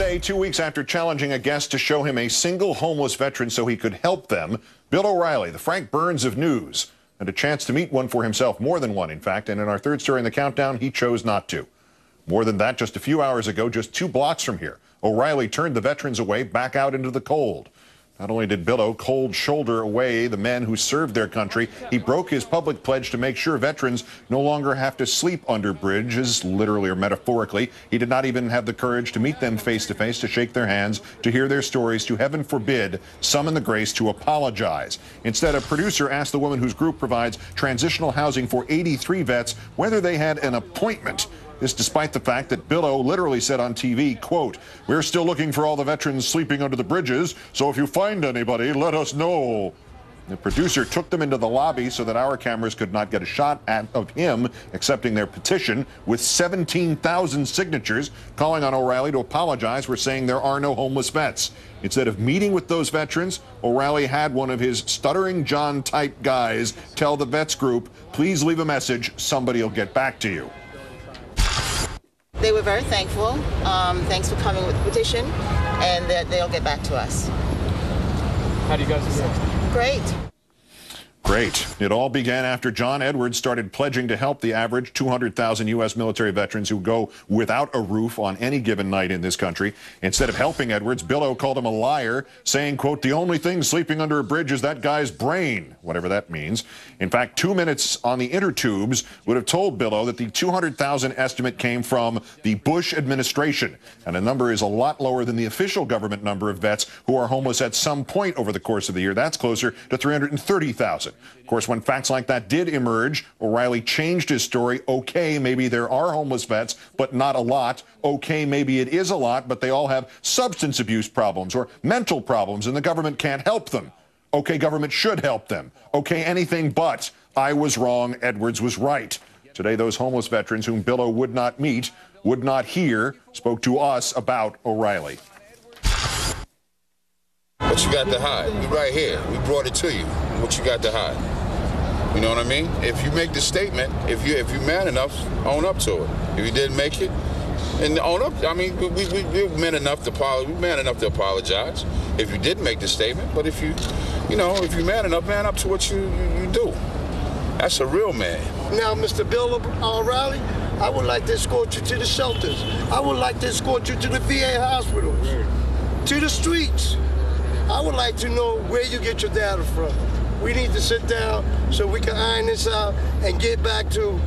Today, 2 weeks after challenging a guest to show him a single homeless veteran so he could help them, Bill O'Reilly, the Frank Burns of news, had a chance to meet one for himself, more than one, in fact, and in our third story in the countdown, he chose not to. More than that, just a few hours ago, just 2 blocks from here, O'Reilly turned the veterans away back out into the cold. Not only did Billo cold shoulder away the men who served their country, he broke his public pledge to make sure veterans no longer have to sleep under bridges, literally or metaphorically. He did not even have the courage to meet them face to face, to shake their hands, to hear their stories, to, heaven forbid, summon the grace to apologize. Instead, a producer asked the woman whose group provides transitional housing for 83 vets whether they had an appointment. This despite the fact that Billo literally said on TV, quote, "We're still looking for all the veterans sleeping under the bridges, so if you find anybody, let us know." The producer took them into the lobby so that our cameras could not get a shot of him accepting their petition with 17,000 signatures calling on O'Reilly to apologize for saying there are no homeless vets. Instead of meeting with those veterans, O'Reilly had one of his stuttering John-type guys tell the vets group, "Please leave a message, somebody will get back to you." They were very thankful. Thanks for coming with the petition, and that they'll get back to us. How do you guys feel? Great. Great. It all began after John Edwards started pledging to help the average 200,000 U.S. military veterans who go without a roof on any given night in this country. Instead of helping Edwards, Billo called him a liar, saying, quote, "The only thing sleeping under a bridge is that guy's brain," whatever that means. In fact, 2 minutes on the intertubes would have told Billo that the 200,000 estimate came from the Bush administration, and the number is a lot lower than the official government number of vets who are homeless at some point over the course of the year. That's closer to 330,000. Of course, when facts like that did emerge, O'Reilly changed his story. Okay, maybe there are homeless vets, but not a lot. Okay, maybe it is a lot, but they all have substance abuse problems or mental problems, and the government can't help them. Okay, government should help them. Okay, anything but. I was wrong, Edwards was right. Today, those homeless veterans whom Billo would not meet, would not hear, spoke to us about O'Reilly. What you got to hide? We right here. We brought it to you. What you got to hide? You know what I mean? If you make the statement, if you're man enough, own up to it. If you didn't make it, and own up. I mean, we're man enough to apologize. If you didn't make the statement, but if you're man enough, man up to what you do. That's a real man. Now, Mr. Bill O'Reilly, I would like to escort you to the shelters. I would like to escort you to the VA hospitals, to the streets. I would like to know where you get your data from. We need to sit down so we can iron this out and get back to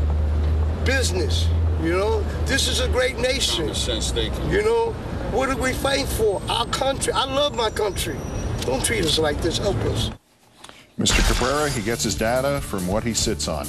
business. You know, this is a great nation. Common sense thinking. You know, what are we fighting for? Our country. I love my country. Don't treat us like this. Help us. Mr. Cabrera, he gets his data from what he sits on.